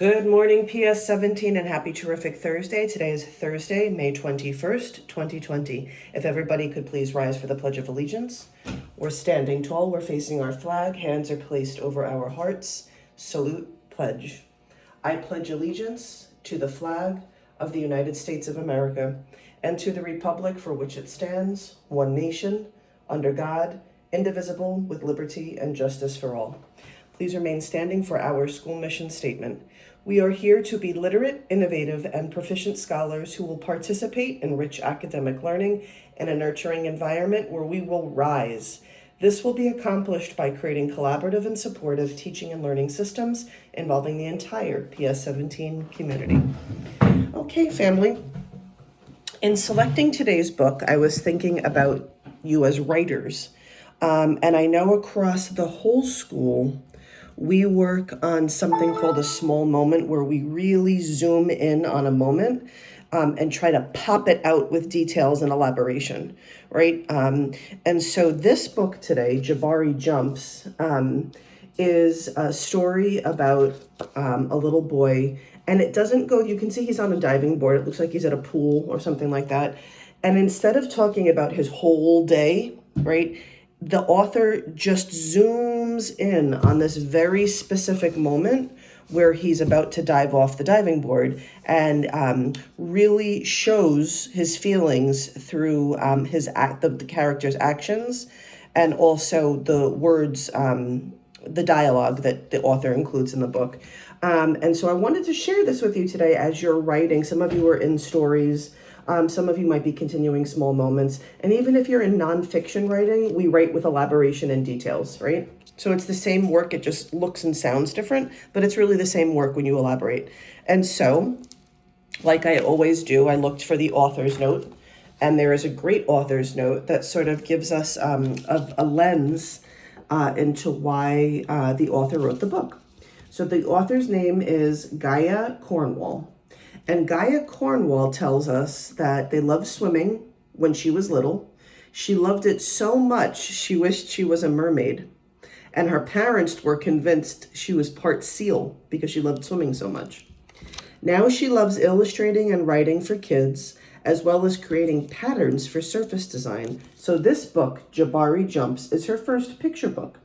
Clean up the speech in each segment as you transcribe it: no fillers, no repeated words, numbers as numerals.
Good morning, PS 17, and happy terrific Thursday. Today is Thursday, May 21st, 2020. If everybody could please rise for the Pledge of Allegiance. We're standing tall, we're facing our flag, hands are placed over our hearts. Salute, pledge. I pledge allegiance to the flag of the United States of America and to the republic for which it stands, one nation, under God, indivisible, with liberty and justice for all. Please remain standing for our school mission statement. We are here to be literate, innovative, and proficient scholars who will participate in rich academic learning in a nurturing environment where we will rise. This will be accomplished by creating collaborative and supportive teaching and learning systems involving the entire PS 17 community. Okay, family. In selecting today's book, I was thinking about you as writers. And I know across the whole school, we work on something called a small moment, where we really zoom in on a moment and try to pop it out with details and elaboration, right? And so this book today, Jabari Jumps, is a story about a little boy. And it doesn't go, you can see he's on a diving board. It looks like he's at a pool or something like that. And instead of talking about his whole day, right, the author just zooms in on this very specific moment where he's about to dive off the diving board and really shows his feelings through the character's actions and also the words, the dialogue that the author includes in the book. And so I wanted to share this with you today as you're writing. Some of you are in stories. Some of you might be continuing small moments. And even if you're in nonfiction writing, we write with elaboration and details, right? So it's the same work, it just looks and sounds different, but it's really the same work when you elaborate. And so, like I always do, I looked for the author's note, and there is a great author's note that sort of gives us a lens into why the author wrote the book. So the author's name is Gaia Cornwall. And Gaia Cornwall tells us that they loved swimming when she was little. She loved it so much she wished she was a mermaid. And her parents were convinced she was part seal because she loved swimming so much. Now she loves illustrating and writing for kids, as well as creating patterns for surface design. So this book, Jabari Jumps, is her first picture book.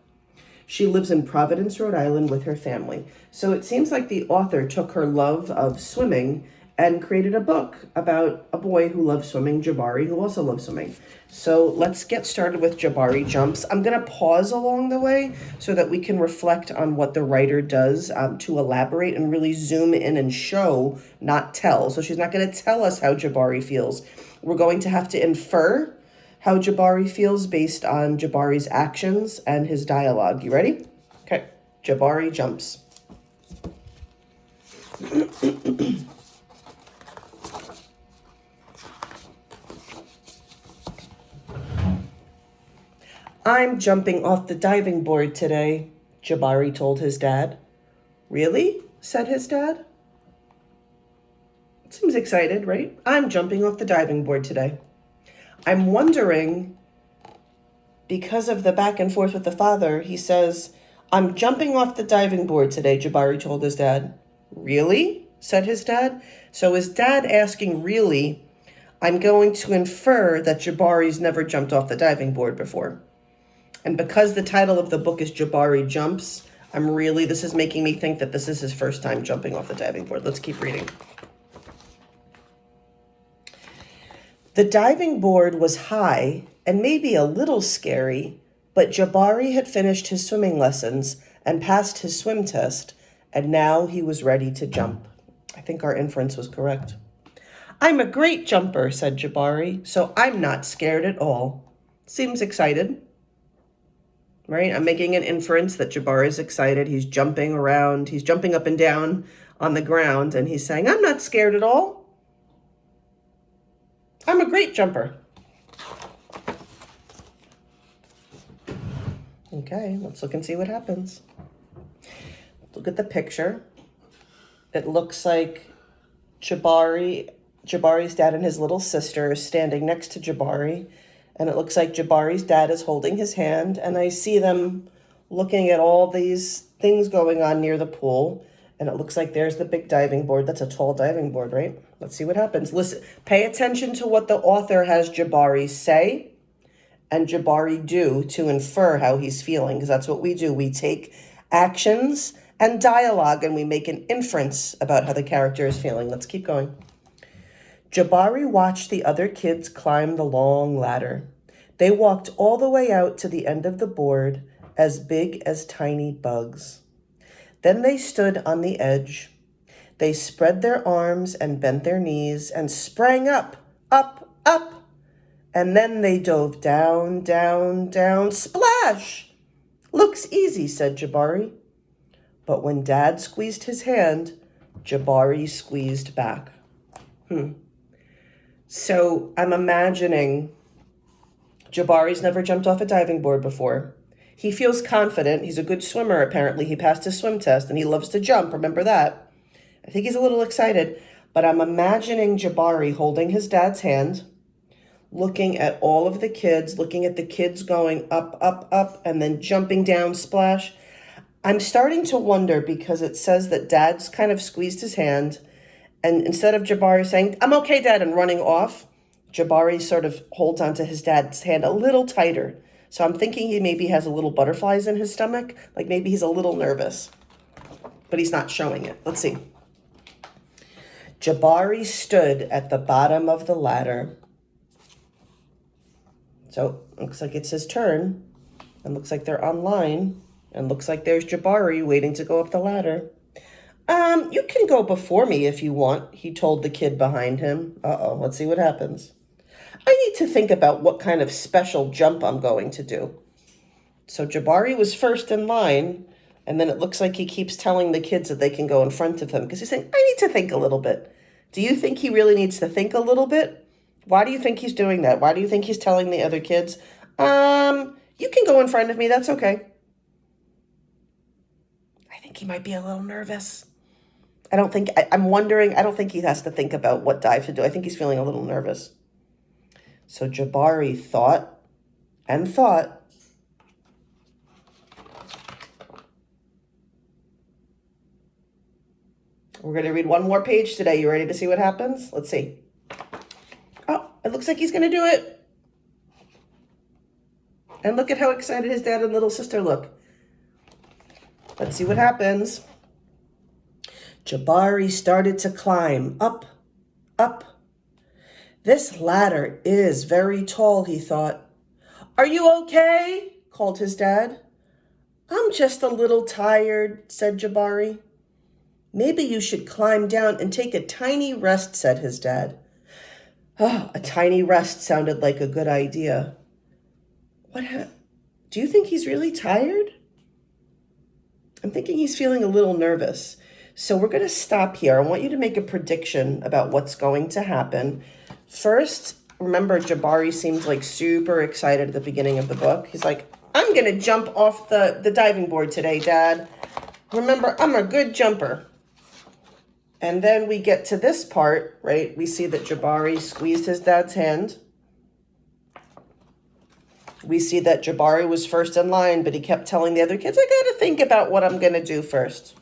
She lives in Providence, Rhode Island with her family. So it seems like the author took her love of swimming and created a book about a boy who loves swimming, Jabari, who also loves swimming. So let's get started with Jabari Jumps. I'm going to pause along the way so that we can reflect on what the writer does to elaborate and really zoom in and show, not tell. So she's not going to tell us how Jabari feels. We're going to have to infer how Jabari feels based on Jabari's actions and his dialogue. You ready? Okay. Jabari Jumps. I'm jumping off the diving board today, Jabari told his dad. Really? Said his dad. Seems excited, right? I'm jumping off the diving board today. I'm wondering, because of the back and forth with the father, he says, I'm jumping off the diving board today, Jabari told his dad. Really? Said his dad. So his dad asking really, I'm going to infer that Jabari's never jumped off the diving board before. And because the title of the book is Jabari Jumps, this is making me think that this is his first time jumping off the diving board. Let's keep reading. The diving board was high and maybe a little scary, but Jabari had finished his swimming lessons and passed his swim test, and now he was ready to jump. I think our inference was correct. I'm a great jumper, said Jabari, so I'm not scared at all. Seems excited. Right? I'm making an inference that Jabari is excited. He's jumping around. He's jumping up and down on the ground, and he's saying, I'm not scared at all. I'm a great jumper. Okay, let's look and see what happens. Look at the picture. It looks like Jabari's dad and his little sister are standing next to Jabari. And it looks like Jabari's dad is holding his hand. And I see them looking at all these things going on near the pool. And it looks like there's the big diving board. That's a tall diving board, right? Let's see what happens. Listen, pay attention to what the author has Jabari say and Jabari do to infer how he's feeling, because that's what we do. We take actions and dialogue and we make an inference about how the character is feeling. Let's keep going. Jabari watched the other kids climb the long ladder. They walked all the way out to the end of the board, as big as tiny bugs. Then they stood on the edge. They spread their arms and bent their knees and sprang up, up, up. And then they dove down, down, down. Splash! Looks easy, said Jabari. But when Dad squeezed his hand, Jabari squeezed back. So I'm imagining Jabari's never jumped off a diving board before. He feels confident. He's a good swimmer, apparently. He passed his swim test, and he loves to jump. Remember that. I think he's a little excited. But I'm imagining Jabari holding his dad's hand, looking at all of the kids, looking at the kids going up, up, up, and then jumping down, splash. I'm starting to wonder, because it says that Dad's kind of squeezed his hand, and instead of Jabari saying, I'm okay, Dad, and running off, Jabari sort of holds onto his dad's hand a little tighter. So I'm thinking he maybe has a little butterflies in his stomach, like maybe he's a little nervous, but he's not showing it. Let's see. Jabari stood at the bottom of the ladder. So looks like it's his turn, and looks like they're online, and looks like there's Jabari waiting to go up the ladder. You can go before me if you want, he told the kid behind him. Let's see what happens. I need to think about what kind of special jump I'm going to do. So Jabari was first in line, and then it looks like he keeps telling the kids that they can go in front of him, because he's saying, I need to think a little bit. Do you think he really needs to think a little bit? Why do you think he's doing that? Why do you think he's telling the other kids, you can go in front of me, that's okay? I think he might be a little nervous. I'm wondering, I don't think he has to think about what dive to do. I think he's feeling a little nervous. So Jabari thought and thought. We're going to read one more page today. You ready to see what happens? Let's see. Oh, it looks like he's going to do it. And look at how excited his dad and little sister look. Let's see what happens. Jabari started to climb up, up. This ladder is very tall, he thought. Are you okay? Called his dad. I'm just a little tired, said Jabari. Maybe you should climb down and take a tiny rest, said his dad. Oh, a tiny rest sounded like a good idea. Do you think he's really tired? I'm thinking he's feeling a little nervous. So we're going to stop here. I want you to make a prediction about what's going to happen. First, remember, Jabari seems like super excited at the beginning of the book. He's like, I'm going to jump off the diving board today, Dad. Remember, I'm a good jumper. And then we get to this part, right? We see that Jabari squeezed his dad's hand. We see that Jabari was first in line, but he kept telling the other kids, I got to think about what I'm going to do first.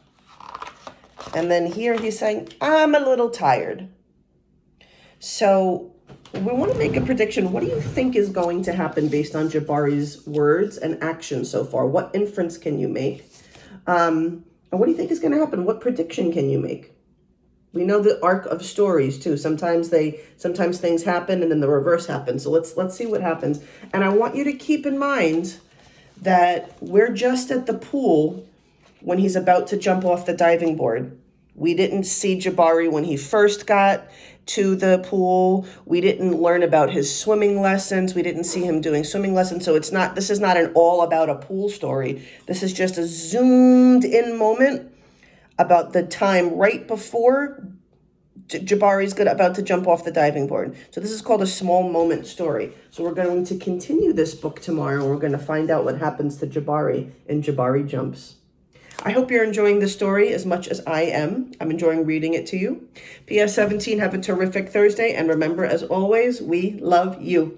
And then here he's saying, I'm a little tired. So we want to make a prediction. What do you think is going to happen based on Jabari's words and actions so far? What inference can you make? And what do you think is going to happen? What prediction can you make? We know the arc of stories too. Sometimes things happen and then the reverse happens. So let's see what happens. And I want you to keep in mind that we're just at the pool when he's about to jump off the diving board. We didn't see Jabari when he first got to the pool. We didn't learn about his swimming lessons. We didn't see him doing swimming lessons. So this is not an all about a pool story. This is just a zoomed in moment about the time right before Jabari's about to jump off the diving board. So this is called a small moment story. So we're going to continue this book tomorrow, and we're going to find out what happens to Jabari in Jabari Jumps. I hope you're enjoying the story as much as I am. I'm enjoying reading it to you. PS 17, have a terrific Thursday. And remember, as always, we love you.